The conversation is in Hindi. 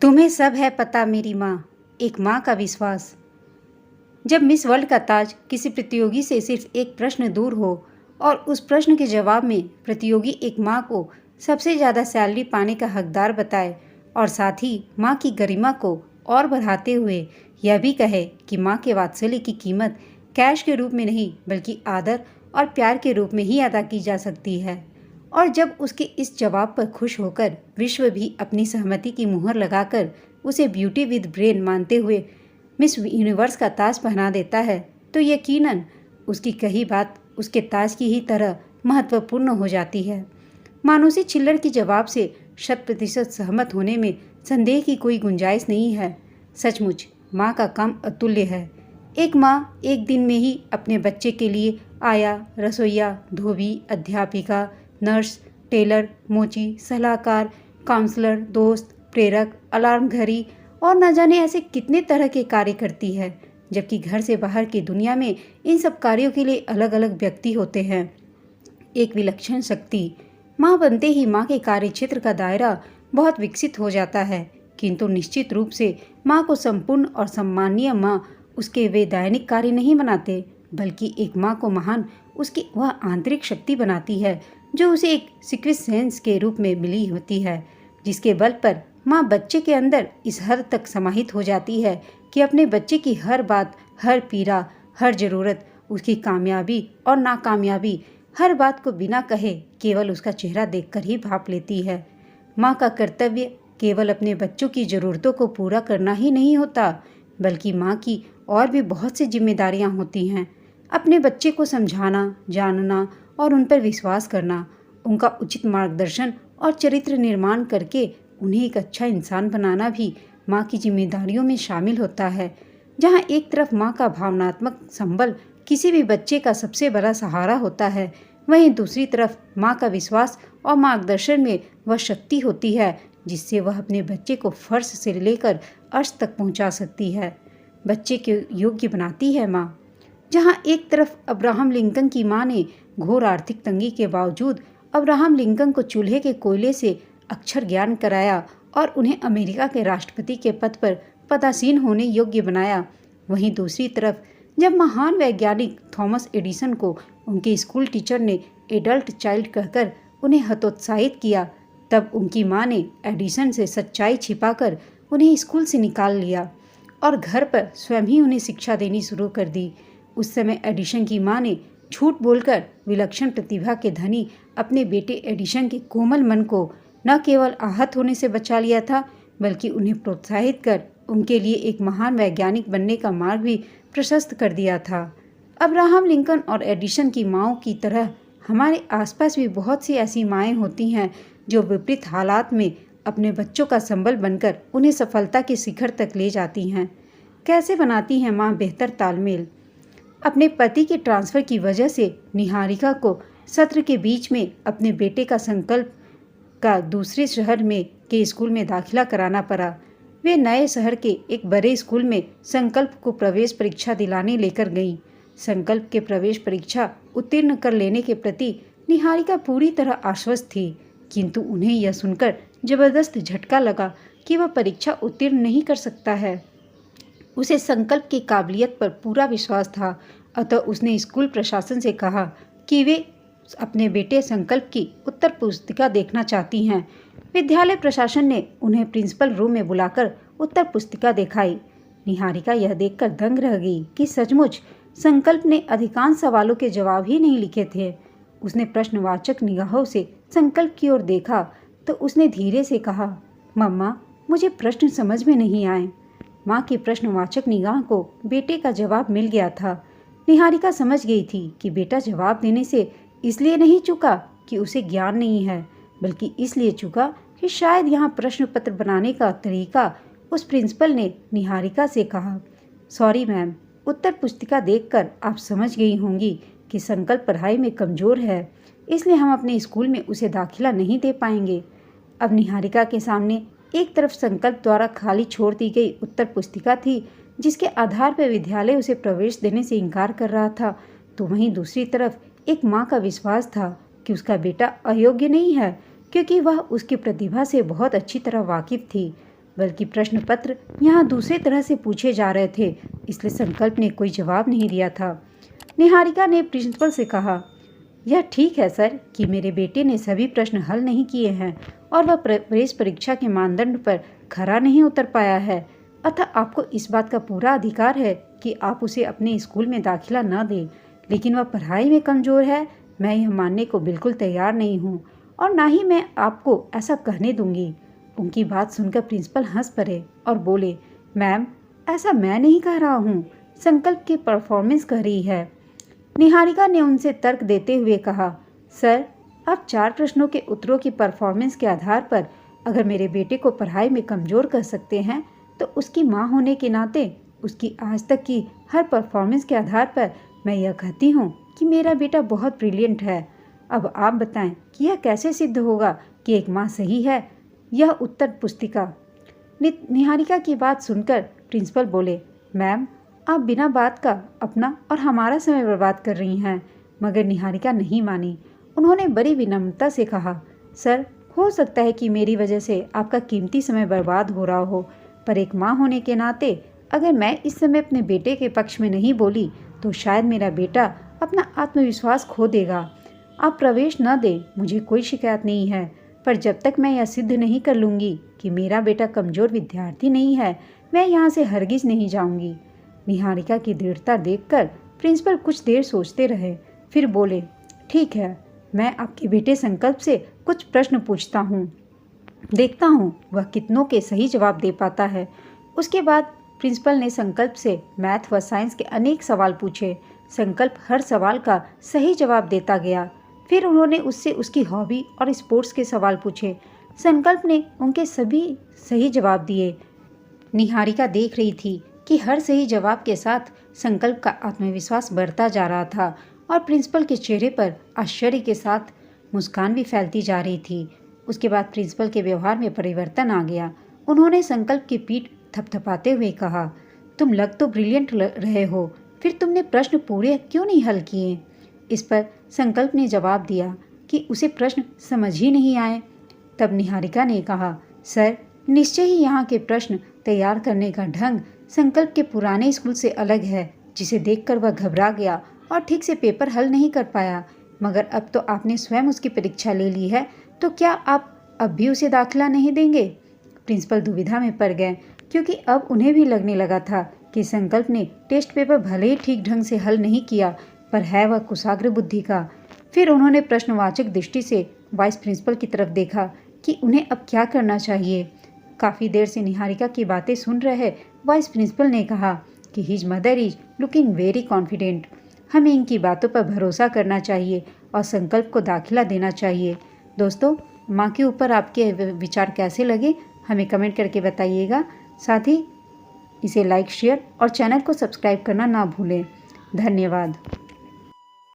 तुम्हें सब है पता मेरी माँ, एक माँ का विश्वास। जब मिस वर्ल्ड का ताज किसी प्रतियोगी से सिर्फ एक प्रश्न दूर हो और उस प्रश्न के जवाब में प्रतियोगी एक माँ को सबसे ज़्यादा सैलरी पाने का हकदार बताए और साथ ही माँ की गरिमा को और बढ़ाते हुए यह भी कहे कि माँ के वात्सल्य की कीमत कैश के रूप में नहीं बल्कि आदर और प्यार के रूप में ही अदा की जा सकती है। और जब उसके इस जवाब पर खुश होकर विश्व भी अपनी सहमति की मुहर लगाकर उसे ब्यूटी विद ब्रेन मानते हुए मिस यूनिवर्स का ताज पहना देता है, तो यकीनन उसकी कही बात उसके ताज की ही तरह महत्वपूर्ण हो जाती है। मानुषी छिल्लर की जवाब से 100% सहमत होने में संदेह की कोई गुंजाइश नहीं है। सचमुच माँ का काम अतुल्य है। एक माँ एक दिन में ही अपने बच्चे के लिए आया, रसोइया, धोबी, अध्यापिका, नर्स, टेलर, मोची, सलाहकार, काउंसलर, दोस्त, प्रेरक, अलार्म घड़ी और न जाने ऐसे कितने तरह के कार्य करती है, जबकि घर से बाहर की दुनिया में इन सब कार्यों के लिए अलग अलग व्यक्ति होते हैं। एक विलक्षण शक्ति माँ बनते ही माँ के कार्यक्षेत्र का दायरा बहुत विकसित हो जाता है, किंतु निश्चित रूप से माँ को संपूर्ण और सम्मानीय माँ उसके वे दैनिक कार्य नहीं बनाते, बल्कि एक माँ को महान उसकी वह आंतरिक शक्ति बनाती है जो उसे एक सीक्रेट सेंस के रूप में मिली होती है, जिसके बल पर माँ बच्चे के अंदर इस हद तक समाहित हो जाती है कि अपने बच्चे की हर बात, हर पीड़ा, हर ज़रूरत, उसकी कामयाबी और नाकामयाबी, हर बात को बिना कहे केवल उसका चेहरा देखकर ही भाप लेती है। माँ का कर्तव्य केवल अपने बच्चों की ज़रूरतों को पूरा करना ही नहीं होता, बल्कि माँ की और भी बहुत सी जिम्मेदारियाँ होती हैं। अपने बच्चे को समझाना, जानना और उन पर विश्वास करना, उनका उचित मार्गदर्शन और चरित्र निर्माण करके उन्हें एक अच्छा इंसान बनाना भी माँ की जिम्मेदारियों में शामिल होता है। जहाँ एक तरफ माँ का भावनात्मक संबल किसी भी बच्चे का सबसे बड़ा सहारा होता है, वहीं दूसरी तरफ माँ का विश्वास और मार्गदर्शन में वह शक्ति होती है जिससे वह अपने बच्चे को फर्श से लेकर अर्श तक पहुँचा सकती है, बच्चे के योग्य बनाती है माँ। जहाँ एक तरफ अब्राहम लिंकन की माँ ने घोर आर्थिक तंगी के बावजूद अब्राहम लिंकन को चूल्हे के कोयले से अक्षर ज्ञान कराया और उन्हें अमेरिका के राष्ट्रपति के पद पर पदासीन होने योग्य बनाया, वहीं दूसरी तरफ जब महान वैज्ञानिक थॉमस एडिसन को उनके स्कूल टीचर ने एडल्ट चाइल्ड कहकर उन्हें हतोत्साहित किया, तब उनकी माँ ने एडिसन से सच्चाई छिपाकर उन्हें स्कूल से निकाल लिया और घर पर स्वयं ही उन्हें शिक्षा देनी शुरू कर दी। उस समय एडिसन की माँ ने झूठ बोलकर विलक्षण प्रतिभा के धनी अपने बेटे एडिसन के कोमल मन को न केवल आहत होने से बचा लिया था, बल्कि उन्हें प्रोत्साहित कर उनके लिए एक महान वैज्ञानिक बनने का मार्ग भी प्रशस्त कर दिया था। अब्राहम लिंकन और एडिसन की माँओं की तरह हमारे आसपास भी बहुत सी ऐसी माएँ होती हैं जो विपरीत हालात में अपने बच्चों का संबल बनकर उन्हें सफलता के शिखर तक ले जाती हैं। कैसे बनाती हैं माँ बेहतर तालमेल? अपने पति के ट्रांसफ़र की वजह से निहारिका को सत्र के बीच में अपने बेटे का संकल्प का दूसरे शहर में के स्कूल में दाखिला कराना पड़ा। वे नए शहर के एक बड़े स्कूल में संकल्प को प्रवेश परीक्षा दिलाने लेकर गईं। संकल्प के प्रवेश परीक्षा उत्तीर्ण कर लेने के प्रति निहारिका पूरी तरह आश्वस्त थी, किंतु उन्हें यह सुनकर जबरदस्त झटका लगा कि वह परीक्षा उत्तीर्ण नहीं कर सकता है। उसे संकल्प की काबिलियत पर पूरा विश्वास था, अतः उसने स्कूल प्रशासन से कहा कि वे अपने बेटे संकल्प की उत्तर पुस्तिका देखना चाहती हैं। विद्यालय प्रशासन ने उन्हें प्रिंसिपल रूम में बुलाकर उत्तर पुस्तिका दिखाई। निहारिका यह देखकर दंग रह गई कि सचमुच संकल्प ने अधिकांश सवालों के जवाब ही नहीं लिखे थे। उसने प्रश्नवाचक निगाहों से संकल्प की ओर देखा तो उसने धीरे से कहा, मम्मा, मुझे प्रश्न समझ में नहीं आए। माँ की प्रश्नवाचक निगाह को बेटे का जवाब मिल गया था। निहारिका समझ गई थी कि बेटा जवाब देने से इसलिए नहीं चूका कि उसे ज्ञान नहीं है, बल्कि इसलिए चूका कि शायद यहाँ प्रश्न पत्र बनाने का तरीका उस प्रिंसिपल ने निहारिका से कहा, सॉरी मैम, उत्तर पुस्तिका देखकर आप समझ गई होंगी कि संकल्प पढ़ाई में कमज़ोर है, इसलिए हम अपने स्कूल में उसे दाखिला नहीं दे पाएंगे। अब निहारिका के सामने एक तरफ संकल्प द्वारा खाली छोड़ दी गई उत्तर पुस्तिका थी जिसके आधार पर विद्यालय उसे प्रवेश देने से इनकार कर रहा था, तो वहीं दूसरी तरफ एक माँ का विश्वास था कि उसका बेटा अयोग्य नहीं है, क्योंकि वह उसकी प्रतिभा से बहुत अच्छी तरह वाकिफ थी। बल्कि प्रश्न पत्र यहाँ दूसरे तरह से पूछे जा रहे थे, इसलिए संकल्प ने कोई जवाब नहीं दिया था। निहारिका ने प्रिंसिपल से कहा, यह ठीक है सर कि मेरे बेटे ने सभी प्रश्न हल नहीं किए हैं और वह प्रवेश परीक्षा के मानदंड पर खरा नहीं उतर पाया है, अतः आपको इस बात का पूरा अधिकार है कि आप उसे अपने स्कूल में दाखिला न दें। लेकिन वह पढ़ाई में कमज़ोर है, मैं यह मानने को बिल्कुल तैयार नहीं हूँ और ना ही मैं आपको ऐसा कहने दूंगी। उनकी बात सुनकर प्रिंसिपल हंस पड़े और बोले, मैम ऐसा मैं नहीं कह रहा हूँ, संकल्प की परफॉर्मेंस कह रही है। निहारिका ने उनसे तर्क देते हुए कहा, सर आप 4 प्रश्नों के उत्तरों की परफॉर्मेंस के आधार पर अगर मेरे बेटे को पढ़ाई में कमज़ोर कर सकते हैं तो उसकी माँ होने के नाते उसकी आज तक की हर परफॉर्मेंस के आधार पर मैं यह कहती हूँ कि मेरा बेटा बहुत ब्रिलियंट है। अब आप बताएं कि यह कैसे सिद्ध होगा कि एक माँ सही है। यह उत्तर पुस्तिका। निहारिका की बात सुनकर प्रिंसिपल बोले, मैम आप बिना बात का अपना और हमारा समय बर्बाद कर रही हैं। मगर निहारिका नहीं मानी। उन्होंने बड़ी विनम्रता से कहा, सर हो सकता है कि मेरी वजह से आपका कीमती समय बर्बाद हो रहा हो, पर एक माँ होने के नाते अगर मैं इस समय अपने बेटे के पक्ष में नहीं बोली तो शायद मेरा बेटा अपना आत्मविश्वास खो देगा। आप प्रवेश न दें, मुझे कोई शिकायत नहीं है, पर जब तक मैं यह सिद्ध नहीं कर लूँगी कि मेरा बेटा कमज़ोर विद्यार्थी नहीं है, मैं यहाँ से हरगिज़ नहीं जाऊँगी। निहारिका की दृढ़ता देखकर प्रिंसिपल कुछ देर सोचते रहे, फिर बोले, ठीक है, मैं आपके बेटे संकल्प से कुछ प्रश्न पूछता हूँ, देखता हूँ वह कितनों के सही जवाब दे पाता है। उसके बाद प्रिंसिपल ने संकल्प से मैथ व साइंस के अनेक सवाल पूछे। संकल्प हर सवाल का सही जवाब देता गया। फिर उन्होंने उससे उसकी हॉबी और स्पोर्ट्स के सवाल पूछे। संकल्प ने उनके सभी सही जवाब दिए। निहारिका देख रही थी कि हर सही जवाब के साथ संकल्प का आत्मविश्वास बढ़ता जा रहा था और प्रिंसिपल के चेहरे पर आश्चर्य के साथ मुस्कान भी फैलती जा रही थी। उसके बाद प्रिंसिपल के व्यवहार में परिवर्तन आ गया। उन्होंने संकल्प की पीठ थपथपाते हुए कहा, तुम लग तो ब्रिलियंट रहे हो, फिर तुमने प्रश्न पूरे क्यों नहीं हल किए? इस पर संकल्प ने जवाब दिया कि उसे प्रश्न समझ ही नहीं आए। तब निहारिका ने कहा, सर निश्चय ही यहाँ के प्रश्न तैयार करने का ढंग संकल्प के पुराने स्कूल से अलग है, जिसे देखकर वह घबरा गया और ठीक से पेपर हल नहीं कर पाया। मगर अब तो आपने स्वयं उसकी परीक्षा ले ली है, तो क्या आप अब भी उसे दाखिला नहीं देंगे? प्रिंसिपल दुविधा में पड़ गए, क्योंकि अब उन्हें भी लगने लगा था कि संकल्प ने टेस्ट पेपर भले ही ठीक ढंग से हल नहीं किया, पर है वह कुशाग्र बुद्धि का। फिर उन्होंने प्रश्नवाचक दृष्टि से वाइस प्रिंसिपल की तरफ देखा कि उन्हें अब क्या करना चाहिए। काफ़ी देर से निहारिका की बातें सुन रहे वाइस प्रिंसिपल ने कहा कि his mother is looking very confident. हमें इनकी बातों पर भरोसा करना चाहिए और संकल्प को दाखिला देना चाहिए। दोस्तों, माँ के ऊपर आपके विचार कैसे लगे हमें कमेंट करके बताइएगा। साथ ही इसे लाइक, शेयर और चैनल को सब्सक्राइब करना ना भूलें। धन्यवाद।